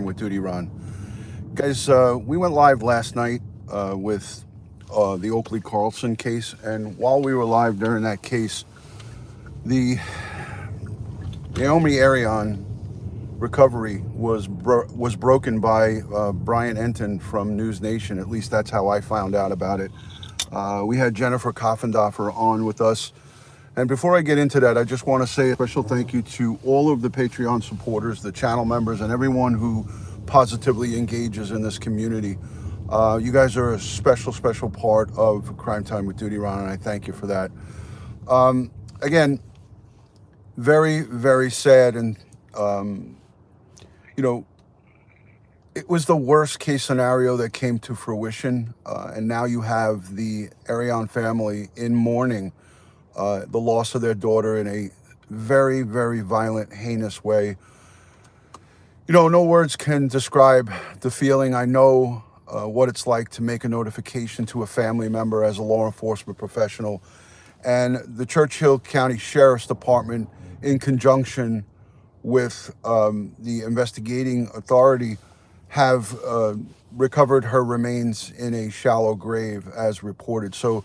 with DutyRon. Guys, we went live last night with the Oakley Carlson case, and while we were live during that case, the Naomi Irion recovery was broken by Brian Enton from News Nation. At least that's how I found out about it. We had Jennifer Koffendorfer on with us. And before I get into that, I just want to say a special thank you to all of the Patreon supporters, the channel members, and everyone who positively engages in this community. You guys are a special, special part of Crime Time with DutyRon, and I thank you for that. Again, very, very sad, and you know, it was the worst case scenario that came to fruition, and now you have the Arion family in mourning the loss of their daughter in a very, very violent, heinous way. You know, no words can describe the feeling. I know what it's like to make a notification to a family member as a law enforcement professional. And the Churchill County Sheriff's Department, in conjunction with the investigating authority, have recovered her remains in a shallow grave as reported. So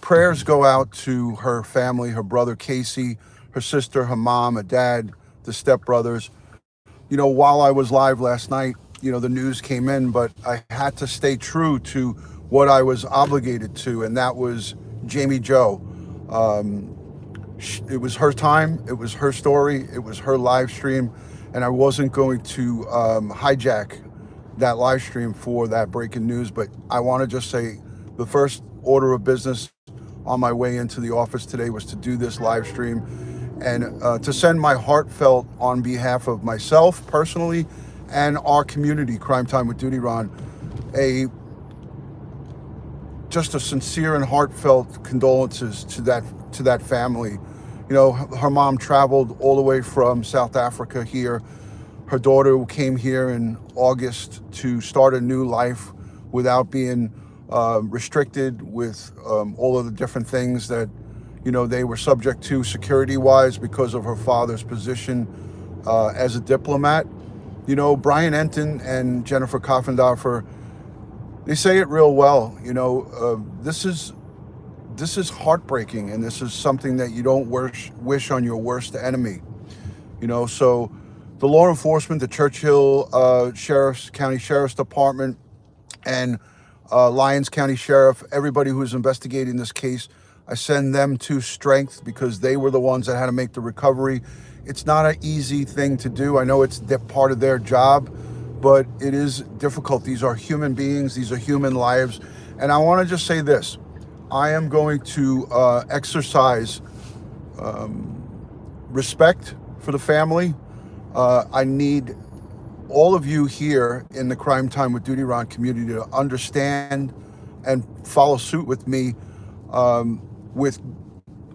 prayers go out to her family, her brother Casey, her sister, her mom, her dad, the stepbrothers. You know, while I was live last night, you know, the news came in, but I had to stay true to what I was obligated to, and that was Jamie Jo. It was her time, it was her story, it was her live stream, and I wasn't going to hijack that live stream for that breaking news. But I want to just say the first order of business on my way into the office today was to do this live stream and to send my heartfelt, on behalf of myself personally and our community, Crime Time with DutyRon, just a sincere and heartfelt condolences to that family. You know, her mom traveled all the way from South Africa here. Her daughter came here in August to start a new life without being restricted with all of the different things that, you know, they were subject to security-wise because of her father's position as a diplomat. You know, Brian Enton and Jennifer Koffendorfer, they say it real well. You know, this is heartbreaking, and this is something that you don't wish on your worst enemy. You know, so the law enforcement, the Churchill County Sheriff's Department, and Lyons County Sheriff, everybody who's investigating this case, I send them to strength because they were the ones that had to make the recovery. It's not an easy thing to do. I know it's part of their job, but it is difficult. These are human beings. These are human lives. And I want to just say this. I am going to exercise respect for the family. I need all of you here in the Crime Time with DutyRon community to understand and follow suit with me with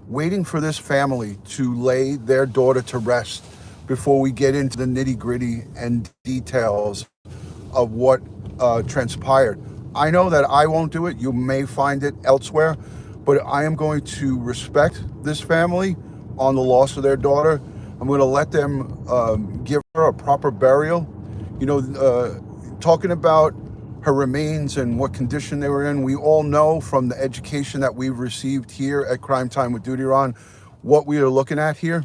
waiting for this family to lay their daughter to rest before we get into the nitty-gritty and details of what transpired. I know that I won't do it. You may find it elsewhere, but I am going to respect this family on the loss of their daughter. I'm going to let them give her a proper burial. You know, talking about her remains and what condition they were in, we all know from the education that we've received here at Crime Time with DutyRon what we are looking at here.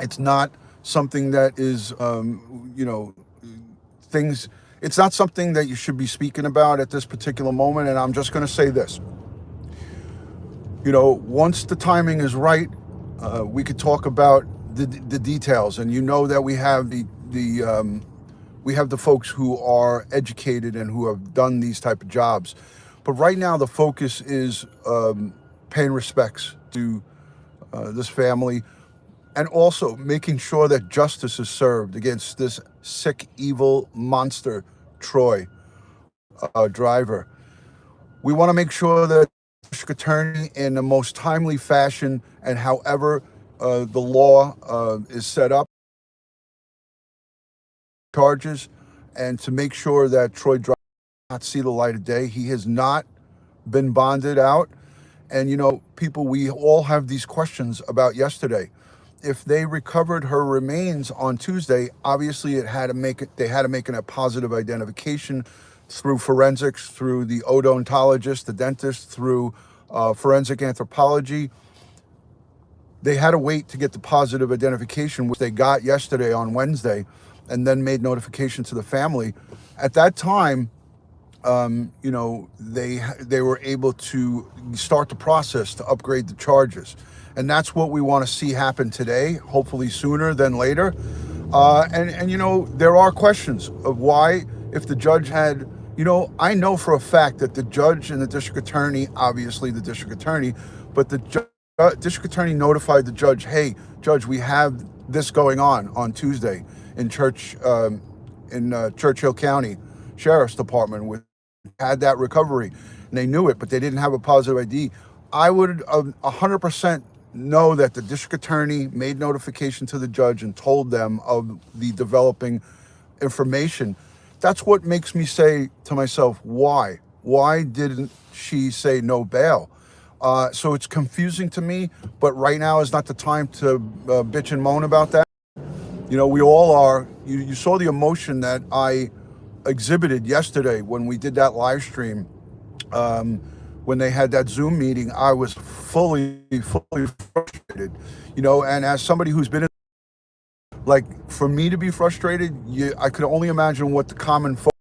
It's not something that is, you know, it's not something that you should be speaking about at this particular moment. And I'm just going to say this. You know, once the timing is right, we could talk about the details. And you know that we have the folks who are educated and who have done these type of jobs. But right now the focus is paying respects to this family, and also making sure that justice is served against this sick, evil monster, Troy driver. We want to make sure that the district attorney, in the most timely fashion and however the law is set up, charges, and to make sure that Troy driver does not see the light of day. He has not been bonded out. And, you know, people, we all have these questions about yesterday. if they recovered her remains on Tuesday, obviously they had to make a positive identification through forensics, through the odontologist, the dentist, through forensic anthropology. They had to wait to get the positive identification, which they got yesterday on Wednesday, and then made notification to the family. At that time, they were able to start the process to upgrade the charges. And that's what we want to see happen today, hopefully sooner than later. There are questions of why, if the judge had, I know for a fact that the judge and the district attorney, obviously the district attorney, but the district attorney notified the judge, hey, judge, we have this going on Tuesday in Churchill County Sheriff's Department with had that recovery, and they knew it, but they didn't have a positive ID. I would 100% know that the district attorney made notification to the judge and told them of the developing information. That's what makes me say to myself, why? Why didn't she say no bail? So it's confusing to me, but right now is not the time to bitch and moan about that. We all are. You saw the emotion that I exhibited yesterday when we did that live stream. When they had that Zoom meeting, I was fully frustrated, and as somebody who's been for me to be frustrated, I could only imagine what the common folk,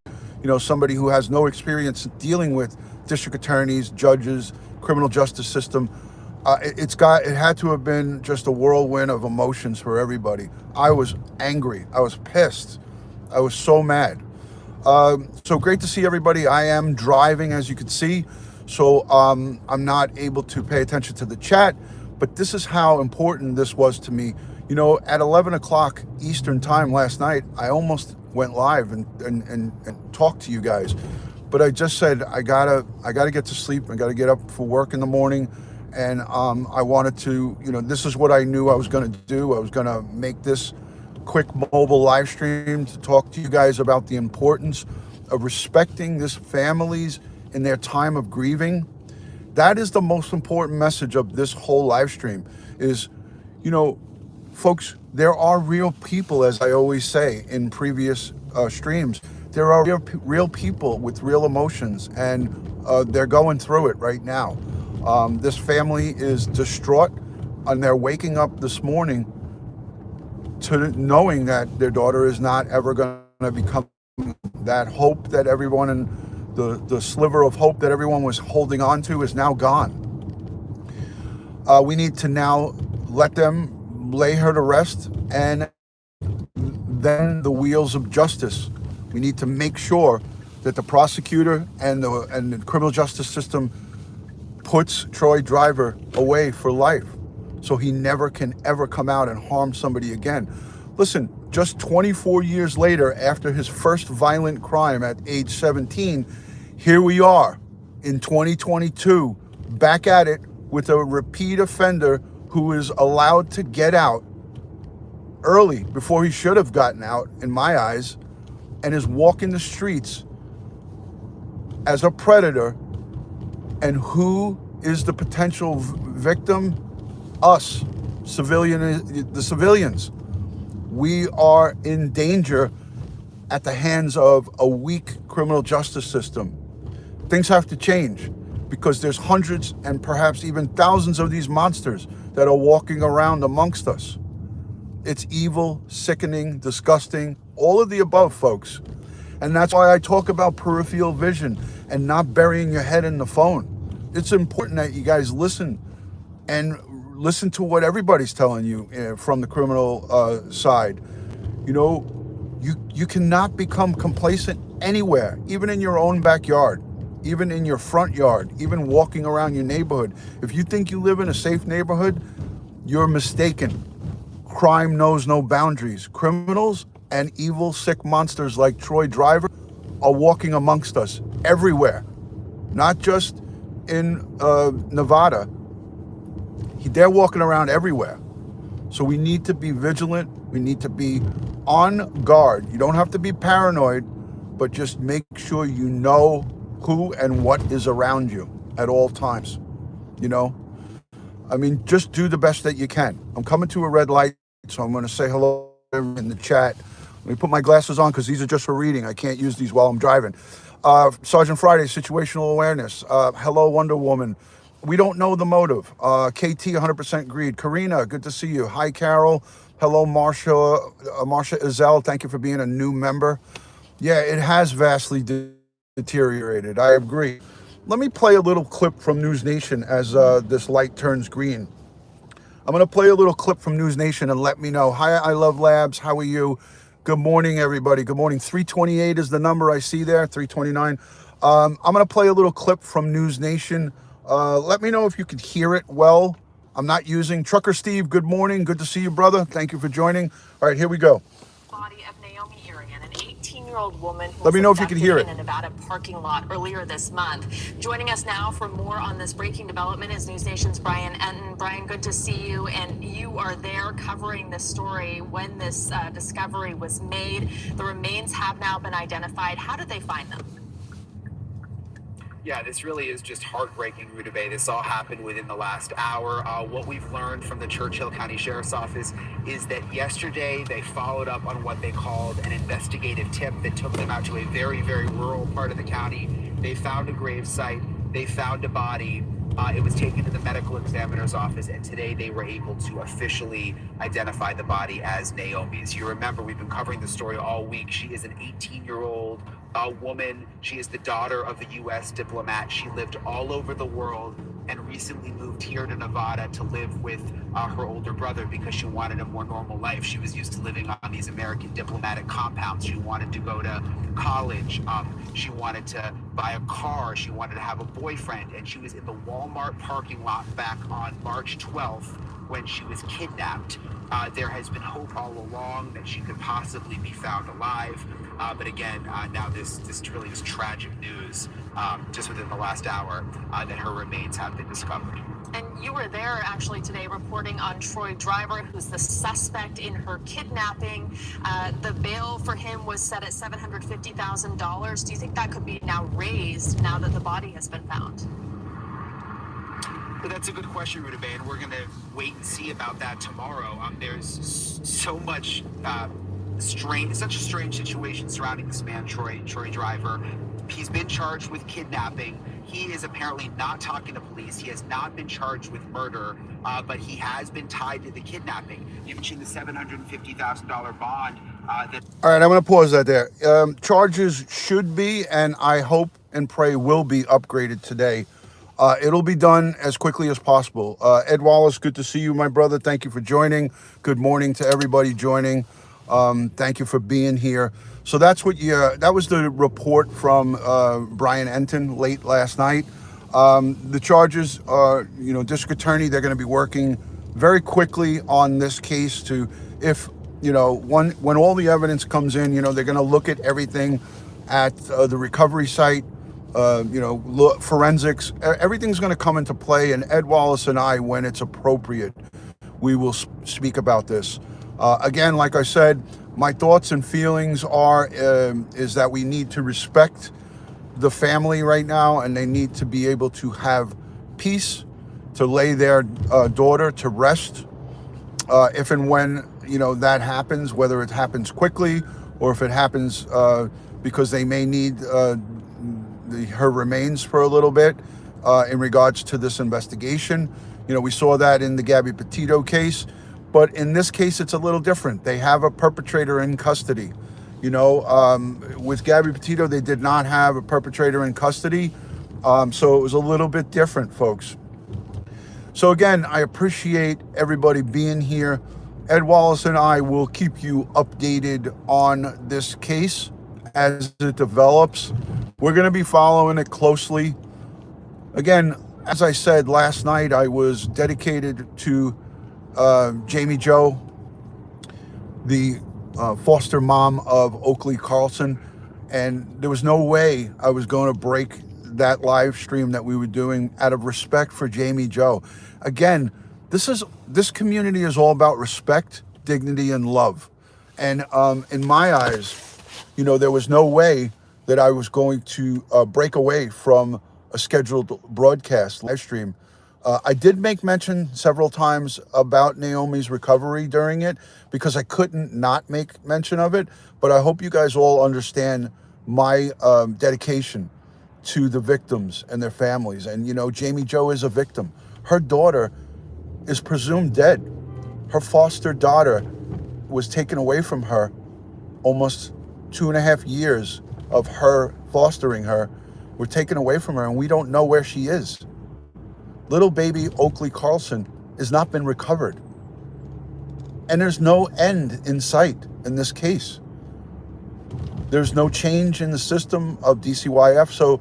somebody who has no experience dealing with district attorneys, judges, criminal justice system, it had to have been just a whirlwind of emotions for everybody. I was angry. I was pissed. I was so mad. So great to see everybody. I am driving, as you can see, so I'm not able to pay attention to the chat, but this is how important this was to me. At 11 o'clock Eastern time last night, I almost went live and talked to you guys, but I just said I gotta get to sleep. I gotta get up for work in the morning, and I wanted to, this is what I knew I was gonna do. I was gonna make this quick mobile live stream to talk to you guys about the importance of respecting this families in their time of grieving. That is the most important message of this whole live stream is, folks, there are real people, as I always say in previous streams, there are real people with real emotions, and they're going through it right now. This family is distraught, and they're waking up this morning to knowing that their daughter is not ever going to become that hope that everyone, and the sliver of hope that everyone was holding on to is now gone. We need to now let them lay her to rest, and then the wheels of justice. We need to make sure that the prosecutor and the criminal justice system puts Troy Driver away for life, so he never can ever come out and harm somebody again. Listen, just 24 years later, after his first violent crime at age 17, here we are in 2022, back at it with a repeat offender who is allowed to get out early before he should have gotten out, in my eyes, and is walking the streets as a predator. And who is the potential victim? Us, the civilians. We are in danger at the hands of a weak criminal justice system. Things have to change, because there's hundreds and perhaps even thousands of these monsters that are walking around amongst us. It's evil, sickening, disgusting, all of the above, folks. And that's why I talk about peripheral vision and not burying your head in the phone. It's important that you guys listen to what everybody's telling you from the criminal side. You cannot become complacent anywhere, even in your own backyard, even in your front yard, even walking around your neighborhood. If you think you live in a safe neighborhood, you're mistaken. Crime knows no boundaries. Criminals and evil, sick monsters like Troy Driver are walking amongst us everywhere, not just in Nevada. They're walking around everywhere. So we need to be vigilant. We need to be on guard. You don't have to be paranoid, but just make sure you know who and what is around you at all times. I mean, just do the best that you can. I'm coming to a red light, so I'm going to say hello in the chat. Let me put my glasses on because these are just for reading. I can't use these while I'm driving. Sergeant Friday, situational awareness. Hello, Wonder Woman. We don't know the motive. KT, 100% greed. Karina, good to see you. Hi, Carol. Hello, Marsha Izell. Thank you for being a new member. Yeah, it has vastly deteriorated. I agree. Let me play a little clip from News Nation as this light turns green. I'm going to play a little clip from News Nation and let me know. Hi, I Love Labs. How are you? Good morning, everybody. Good morning. 328 is the number I see there, 329. I'm going to play a little clip from News Nation. Let me know if you could hear it well. I'm not using Trucker Steve. Good morning. Good to see you, brother. Thank you for joining. All right, here we go. Body of Naomi Irion, an 18-year-old woman who Let was me know if you can hear abducted it. in a Nevada parking lot earlier this month. Joining us now for more on this breaking development is News Nation's Brian Enton. Brian, good to see you, and you are there covering this story when this discovery was made. The remains have now been identified. How did they find them? Yeah, this really is just heartbreaking, Rutabaga. This all happened within the last hour. What we've learned from the Churchill County Sheriff's Office is that yesterday they followed up on what they called an investigative tip that took them out to a very, very rural part of the county. They found a grave site. They found a body. It was taken to the medical examiner's office, and today they were able to officially identify the body as Naomi's. You remember, we've been covering the story all week. She is an 18-year-old woman. She is the daughter of a U.S. diplomat. She lived all over the world and recently moved here to Nevada to live with her older brother because she wanted a more normal life. She was used to living on these American diplomatic compounds. She wanted to go to college. She wanted to buy a car. She wanted to have a boyfriend. And she was in the Walmart parking lot back on March 12th when she was kidnapped. There has been hope all along that she could possibly be found alive. But again, now this really is tragic news just within the last hour that her remains have been discovered. And you were there actually today reporting on Troy Driver, who's the suspect in her kidnapping. The bail for him was set at $750,000. Do you think that could be now raised now that the body has been found? But that's a good question, Rutabaga, and we're going to wait and see about that tomorrow. There's so much such a strange situation surrounding this man, Troy Driver. He's been charged with kidnapping. He is apparently not talking to police. He has not been charged with murder, but he has been tied to the kidnapping. You mentioned the $750,000 bond. All right, I'm going to pause that there. Charges should be, and I hope and pray will be upgraded today. It'll be done as quickly as possible. Ed Wallace, good to see you, my brother. Thank you for joining. Good morning to everybody joining. Thank you for being here. So that's what that was the report from Brian Enton late last night. The charges are, district attorney, they're going to be working very quickly on this case to, if, when all the evidence comes in, they're going to look at everything at the recovery site, forensics, everything's going to come into play. And Ed Wallace and I, when it's appropriate, we will speak about this. Again, like I said, my thoughts and feelings is that we need to respect the family right now, and they need to be able to have peace, to lay their daughter to rest, if and when that happens, whether it happens quickly or if it happens because they may need her remains for a little bit in regards to this investigation. We saw that in the Gabby Petito case, but in this case, it's a little different. They have a perpetrator in custody. With Gabby Petito, they did not have a perpetrator in custody, so it was a little bit different, folks. So again, I appreciate everybody being here. Ed Wallace and I will keep you updated on this case as it develops. We're going to be following it closely. Again, as I said last night, I was dedicated to Jamie Jo, the foster mom of Oakley Carlson, and there was no way I was going to break that live stream that we were doing out of respect for Jamie Jo. Again, this community is all about respect, dignity, and love. And in my eyes, there was no way that I was going to break away from a scheduled broadcast live stream I did make mention several times about Naomi's recovery during it because I couldn't not make mention of it. But I hope you guys all understand my dedication to the victims and their families. And, you know, Jamie Jo is a victim. Her daughter is presumed dead. Her foster daughter was taken away from her, almost 2.5 years of her fostering her were taken away from her, and we don't know where she is. Little baby Oakley Carlson has not been recovered. And there's no end in sight in this case. There's no change in the system of DCYF. So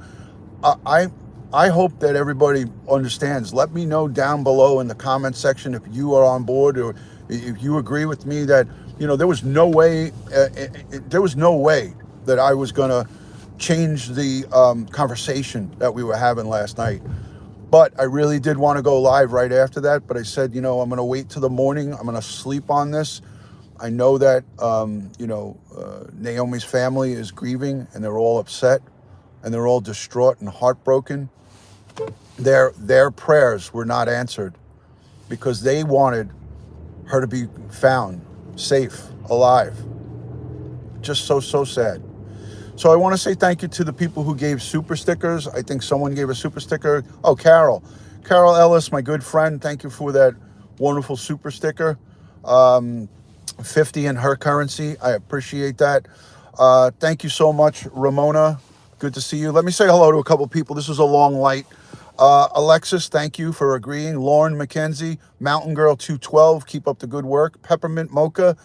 I hope that everybody understands. Let me know down below in the comment section if you are on board or if you agree with me that, you know, there was no way that I was going to change the conversation that we were having last night. But I really did want to go live right after that. But I said, you know, I'm going to wait till the morning. I'm going to sleep on this. I know that, Naomi's family is grieving and they're all upset and they're all distraught and heartbroken. Their prayers were not answered because they wanted her to be found safe, alive. Just so sad. So I want to say thank you to the people who gave super stickers. I think someone gave a super sticker. Oh, Carol Ellis, my good friend. Thank you for that wonderful super sticker. 50 in her currency. I appreciate that. Thank you so much, Ramona. Good to see you. Let me say hello to a couple people. This was a long light. Alexis, thank you for agreeing. Lauren McKenzie, Mountain Girl 212, keep up the good work. Peppermint Mocha,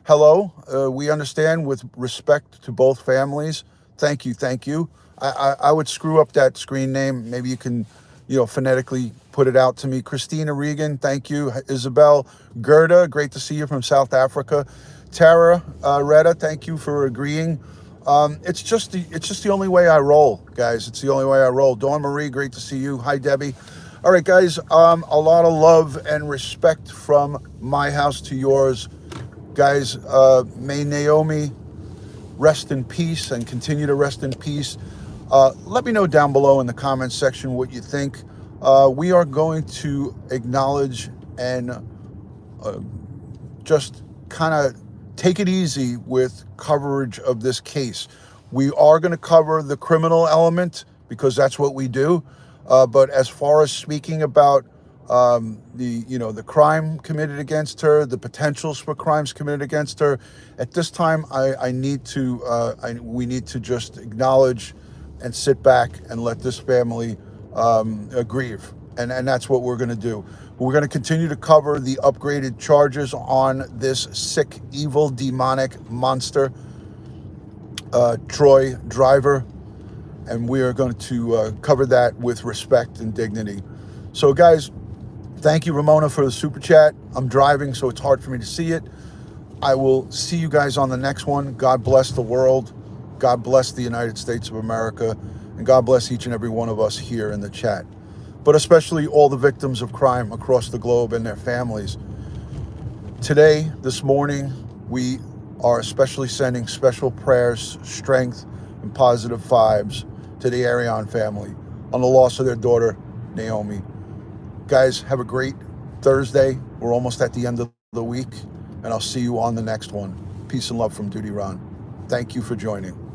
hello. We understand with respect to both families. Thank you. I would screw up that screen name. Maybe you can, phonetically put it out to me. Christina Regan, thank you. Isabel Gerda, great to see you from South Africa. Tara Retta, thank you for agreeing. It's just the only way I roll, guys. It's the only way I roll. Dawn Marie, great to see you. Hi, Debbie. All right, guys. A lot of love and respect from my house to yours, guys. May Naomi rest in peace and continue to rest in peace. Let me know down below in the comments section what you think. We are going to acknowledge and just kind of take it easy with coverage of this case. We are going to cover the criminal element because that's what we do. But as far as speaking about the crime committed against her, the potentials for crimes committed against her, at this time, we need to just acknowledge and sit back and let this family grieve. And that's what we're going to do. We're going to continue to cover the upgraded charges on this sick, evil, demonic monster, Troy Driver. And we are going to cover that with respect and dignity. So, guys, thank you, Ramona, for the super chat. I'm driving, so it's hard for me to see it. I will see you guys on the next one. God bless the world. God bless the United States of America. And God bless each and every one of us here in the chat. But especially all the victims of crime across the globe and their families. Today, this morning, we are especially sending special prayers, strength, and positive vibes to the Arion family on the loss of their daughter, Naomi. Guys, have a great Thursday. We're almost at the end of the week, and I'll see you on the next one. Peace and love from DutyRon. Thank you for joining.